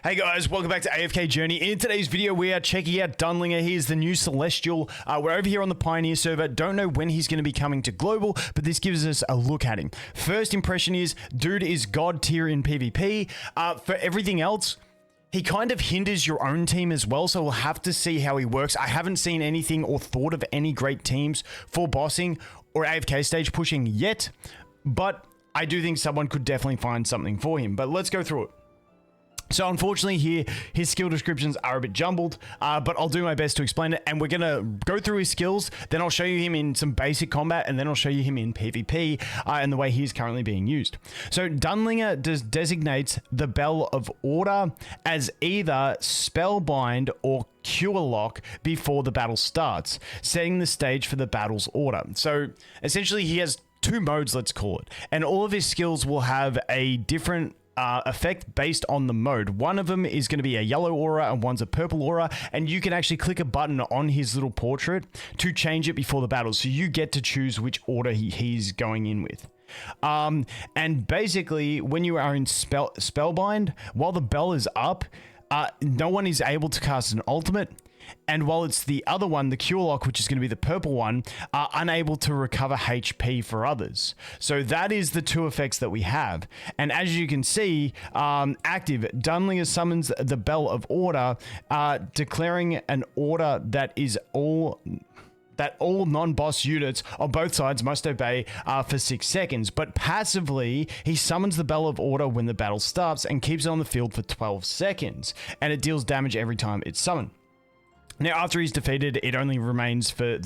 Hey guys, welcome back to AFK Journey. In today's video, we are checking out Dunlingr. He is the new Celestial. We're over here on the Pioneer server. Don't know when he's going to be coming to Global, but this gives us a look at him. First impression is, dude is god tier in PvP. For everything else, he kind of hinders your own team as well, so we'll have to see how he works. I haven't seen anything or thought of any great teams for bossing or AFK stage pushing yet, but I do think someone could definitely find something for him. But let's go through it. So unfortunately here, his skill descriptions are a bit jumbled, but I'll do my best to explain it. And we're going to go through his skills, then I'll show you him in some basic combat, and then I'll show you him in PvP and the way he's currently being used. So Dunlingr designates the Bell of Order as either Spellbind or Cure Lock before the battle starts, setting the stage for the battle's order. So essentially he has two modes, let's call it, and all of his skills will have a different effect based on the mode. One of them is going to be a yellow aura and one's a purple aura, and you can actually click a button on his little portrait to change it before the battle, so you get to choose which order he's going in with. And basically when you are in Spellbind, while the bell is up, no one is able to cast an ultimate. And while it's the other one, the Cure Lock, which is going to be the purple one, are unable to recover HP for others. So that is the two effects that we have. And as you can see, active, Dunlingr summons the Bell of Order, declaring an order that all non-boss units on both sides must obey for 6 seconds. But passively, he summons the Bell of Order when the battle starts and keeps it on the field for 12 seconds. And it deals damage every time it's summoned. Now, after he's defeated, the order only remains for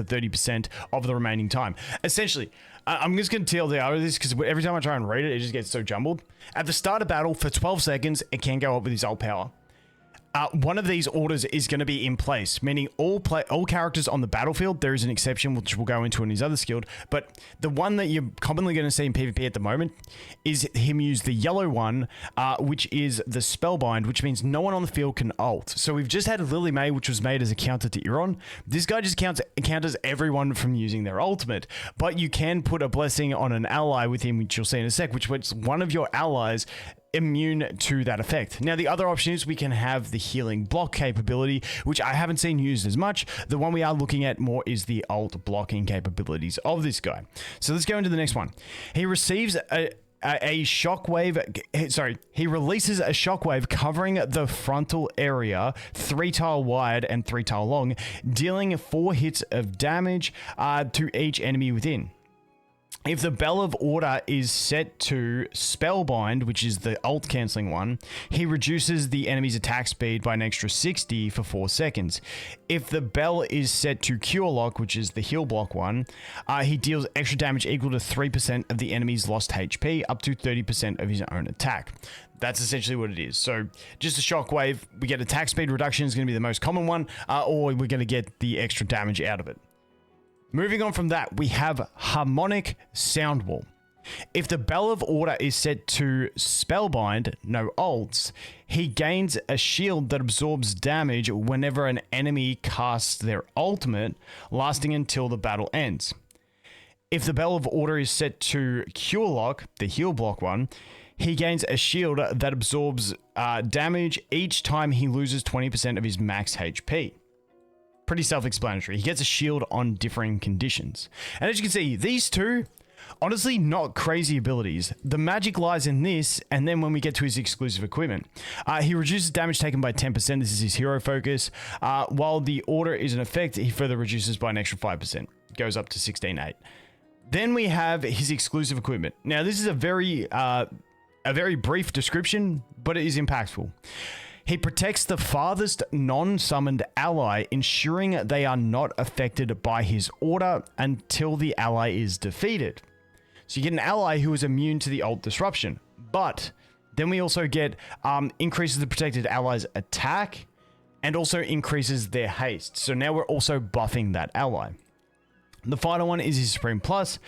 30% of the remaining time. Essentially, I'm just going to TLDR this because every time I try and read it, it just gets so jumbled. At the start of battle, for 12 seconds, it can go up with his ult power. One of these orders is going to be in place, meaning all characters on the battlefield. There is an exception, which we'll go into in his other skill, but the one that you're commonly going to see in PvP at the moment is him use the yellow one, which is the Spellbind, which means no one on the field can ult. So we've just had Lily May, which was made as a counter to Iron. This guy just counters everyone from using their ultimate, but you can put a blessing on an ally with him, which you'll see in a sec, which puts one of your allies immune to that effect. Now, the other option is we can have the healing block capability, which I haven't seen used as much. The one we are looking at more is the ult blocking capabilities of this guy. So let's go into the next one. He receives a shockwave. Sorry, he releases a shockwave covering the frontal area 3 tile wide and 3 tile long, dealing 4 hits of damage to each enemy within. If the Bell of Order is set to Spellbind, which is the ult cancelling one, he reduces the enemy's attack speed by an extra 60 for 4 seconds. If the Bell is set to Cure Lock, which is the heal block one, he deals extra damage equal to 3% of the enemy's lost HP, up to 30% of his own attack. That's essentially what it is. So just a shockwave, we get attack speed reduction is going to be the most common one, or we're going to get the extra damage out of it. Moving on from that, we have Harmonic Sound Wall. If the Bell of Order is set to Spellbind, no ults, he gains a shield that absorbs damage whenever an enemy casts their ultimate, lasting until the battle ends. If the Bell of Order is set to Cure Lock, the heal block one, he gains a shield that absorbs damage each time he loses 20% of his max HP. Pretty self-explanatory. He gets a shield on differing conditions. And as you can see, these two, honestly, not crazy abilities. The magic lies in this, and then when we get to his exclusive equipment. He reduces damage taken by 10%. This is his hero focus. While the order is in effect, he further reduces by an extra 5%. Goes up to 16.8. Then we have his exclusive equipment. Now, this is a very brief description, but it is impactful. He protects the farthest non-summoned ally, ensuring they are not affected by his order until the ally is defeated. So you get an ally who is immune to the ult disruption, but then we also get increases the protected ally's attack and also increases their haste. So now we're also buffing that ally. The final one is his Supreme Plus.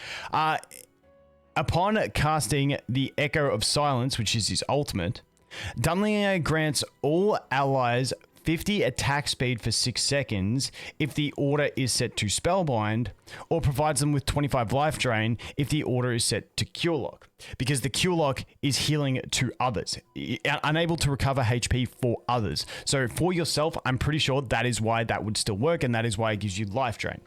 Upon casting the Echo of Silence, which is his ultimate, Dunlingr grants all allies 50 attack speed for 6 seconds if the order is set to Spellbind, or provides them with 25 life drain if the order is set to Cure Lock. because the Q lock is healing to others, unable to recover HP for others. So for yourself, I'm pretty sure that is why that would still work, and that is why it gives you life drain.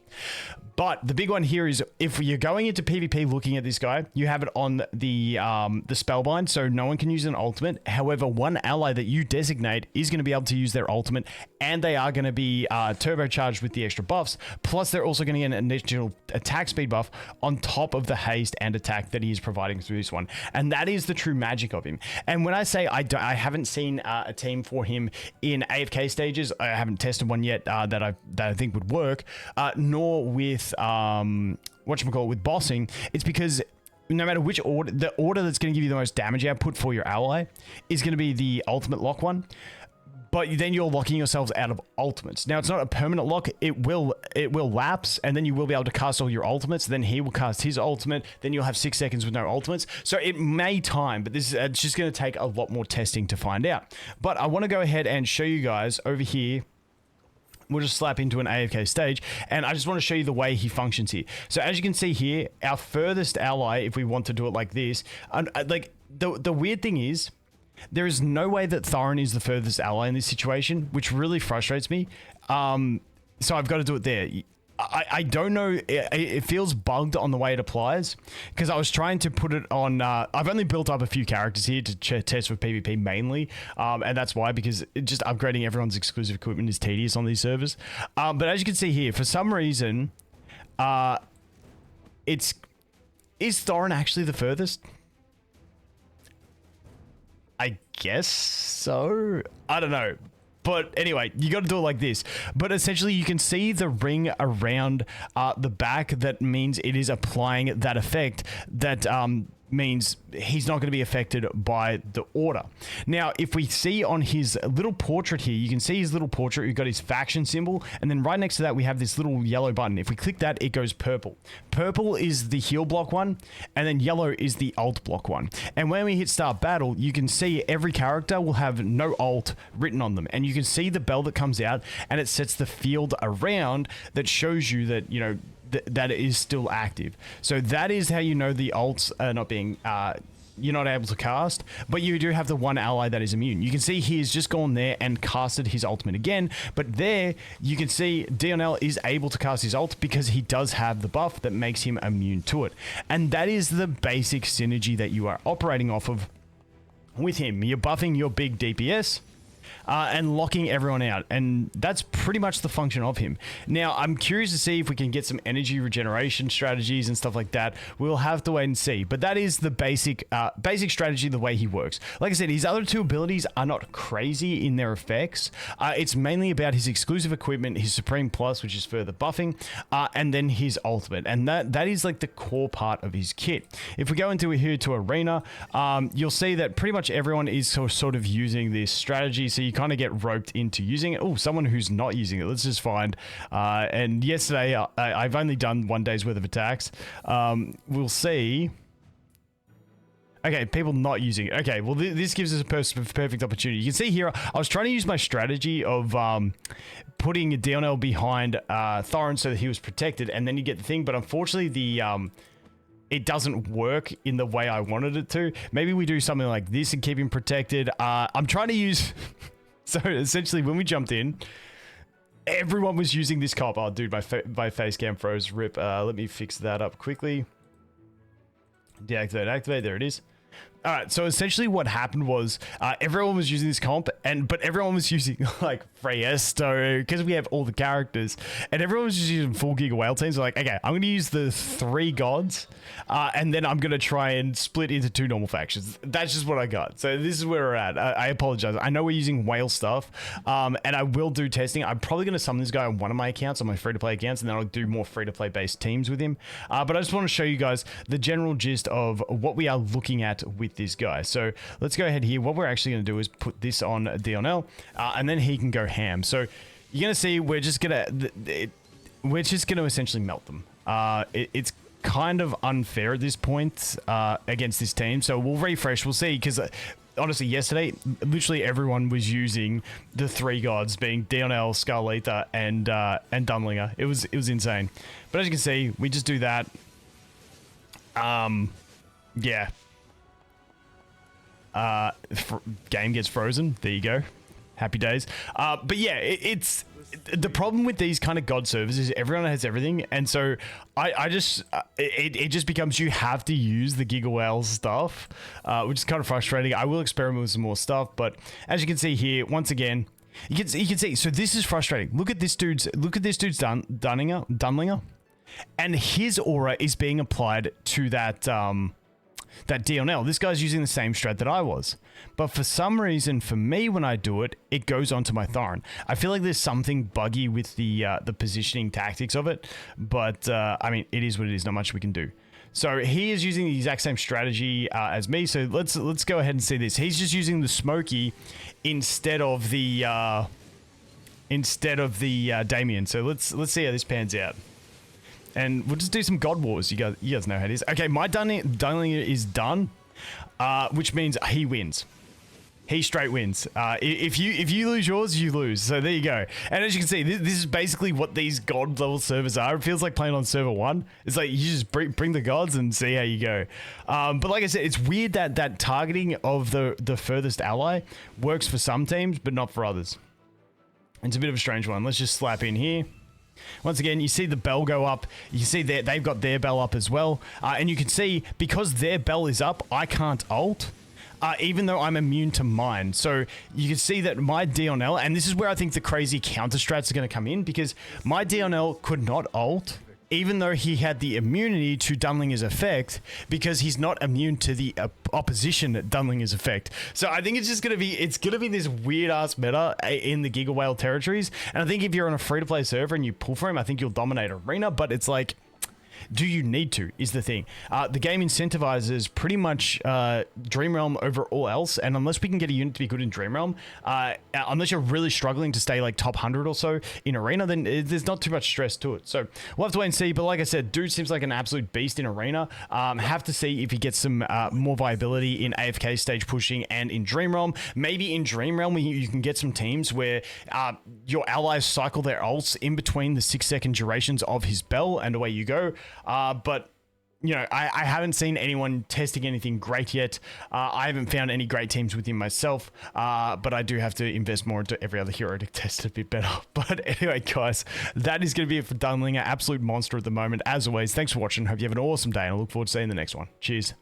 But the big one here is if you're going into PvP looking at this guy, you have it on the spellbind, so no one can use an ultimate. However, one ally that you designate is going to be able to use their ultimate, and they are going to be turbocharged with the extra buffs. Plus, they're also going to get an additional attack speed buff on top of the haste and attack that he is providing through this one. And that is the true magic of him. And when I say I haven't seen a team for him in AFK stages, I haven't tested one yet that I think would work, nor with with bossing, it's because no matter which order, the order that's going to give you the most damage output for your ally is going to be the ultimate lock one. But then you're locking yourselves out of ultimates. Now, it's not a permanent lock. It will lapse, and then you will be able to cast all your ultimates. Then he will cast his ultimate. Then you'll have 6 seconds with no ultimates. So it may time, but this is it's just going to take a lot more testing to find out. But I want to go ahead and show you guys over here. We'll just slap into an AFK stage, and I just want to show you the way he functions here. So as you can see here, our furthest ally, if we want to do it like this, like the weird thing is, there is no way that Thorin is the furthest ally in this situation, which really frustrates me. So I've got to do it there. I don't know, it feels bugged on the way it applies, because I was trying to put it on, I've only built up a few characters here to test with PvP mainly, and that's why, because just upgrading everyone's exclusive equipment is tedious on these servers. But as you can see here, for some reason, is Thorin actually the furthest? I guess so? I don't know. But anyway, you got to do it like this. But essentially, you can see the ring around the back. That means it is applying that effect that means he's not going to be affected by the order. Now, if we see on his little portrait here, you can see his little portrait. We've got his faction symbol, and then right next to that, we have this little yellow button. If we click that, it goes purple. Purple is the heal block one, and then yellow is the ult block one. And when we hit start battle, you can see every character will have no ult written on them, and you can see the bell that comes out, and it sets the field around that shows you that, you know, that it is still active. So that is how you know the ults are not being you're not able to cast, but you do have the one ally that is immune. You can see he's just gone there and casted his ultimate again, but there you can see DNL is able to cast his ult because he does have the buff that makes him immune to it. And that is the basic synergy that you are operating off of with him. You're buffing your big DPS, and locking everyone out, and that's pretty much the function of him. Now, I'm curious to see if we can get some energy regeneration strategies and stuff like that. We'll have to wait and see, but that is the basic strategy, the way he works. Like I said, his other two abilities are not crazy in their effects. It's mainly about his exclusive equipment, his Supreme Plus, which is further buffing, and then his ultimate, and that is like the core part of his kit. If we go into here to Arena, you'll see that pretty much everyone is sort of using this strategy, so you kind of get roped into using it. Oh, someone who's not using it. Let's just find. And yesterday, I've only done 1 day's worth of attacks. We'll see. Okay, people not using it. Okay, well, this gives us a perfect opportunity. You can see here, I was trying to use my strategy of putting a DNL behind Thorin so that he was protected, and then you get the thing. But unfortunately, it doesn't work in the way I wanted it to. Maybe we do something like this and keep him protected. I'm trying to use... So essentially, when we jumped in, everyone was using this comp. Oh, dude, my face cam froze. Rip. Let me fix that up quickly. Deactivate, activate. There it is. All right, so essentially what happened was everyone was using this comp, but everyone was using like Freyesto because we have all the characters, and everyone was just using full Giga Whale teams. So like, okay, I'm going to use the 3 gods, and then I'm going to try and split into 2 normal factions. That's just what I got. So this is where we're at. I apologize. I know we're using whale stuff, and I will do testing. I'm probably going to summon this guy on one of my accounts, on my free-to-play accounts, and then I'll do more free-to-play based teams with him. But I just want to show you guys the general gist of what we are looking at with this guy. So let's go ahead here. What we're actually going to do is put this on DNL, and then he can go ham. So you're going to see we're just going to essentially melt them. It's kind of unfair at this point against this team. So we'll refresh. We'll see, because honestly, yesterday, literally everyone was using the 3 gods, being DNL, Scarletha, and Dunlingr. It was insane. But as you can see, we just do that. Yeah. Game gets frozen. There you go. Happy days. But yeah, it's the problem with these kind of god servers is everyone has everything, and so I just it just becomes you have to use the Giga Whale stuff, which is kind of frustrating. I will experiment with some more stuff, but as you can see here, once again, you can see. So this is frustrating. Look at this dude's Dunlingr, and his aura is being applied to that that DLL. This guy's using the same strat that I was. But for some reason, for me, when I do it, it goes onto my Thorin. I feel like there's something buggy with the positioning tactics of it. But, I mean, it is what it is. Not much we can do. So he is using the exact same strategy as me. So let's go ahead and see this. He's just using the Smokey instead of the Damien. So let's see how this pans out. And we'll just do some God Wars. You guys know how it is. Okay, my Dunlingr is done, which means he wins. He straight wins. If you lose yours, you lose. So there you go. And as you can see, this is basically what these God level servers are. It feels like playing on server 1. It's like you just bring the gods and see how you go. But like I said, it's weird that targeting of the furthest ally works for some teams, but not for others. It's a bit of a strange one. Let's just slap in here. Once again, you see the bell go up. You see they've got their bell up as well. And you can see, because their bell is up, I can't ult, even though I'm immune to mine. So you can see that my DLL, and this is where I think the crazy counter strats are going to come in, because my DLL could not ult, even though he had the immunity to Dunlingr's effect, because he's not immune to the opposition Dunlingr's effect. So I think it's just going to be this weird ass meta in the Giga Whale territories. And I think if you're on a free to play server and you pull for him, I think you'll dominate arena, but it's like, do you need to, is the thing. The game incentivizes pretty much Dream Realm over all else, and unless we can get a unit to be good in Dream Realm, unless you're really struggling to stay like top 100 or so in arena, then there's not too much stress to it. So we'll have to wait and see, but like I said, dude seems like an absolute beast in arena. Have to see if he gets some more viability in AFK stage pushing and in Dream Realm. Maybe in Dream Realm you can get some teams where your allies cycle their ults in between the 6-second durations of his bell, and away you go. But you know, I haven't seen anyone testing anything great yet. I haven't found any great teams with him myself, but I do have to invest more into every other hero to test it a bit better. But anyway, guys, that is going to be it for Dunlingr. Absolute monster at the moment. As always, thanks for watching. Hope you have an awesome day, and I look forward to seeing the next one. Cheers.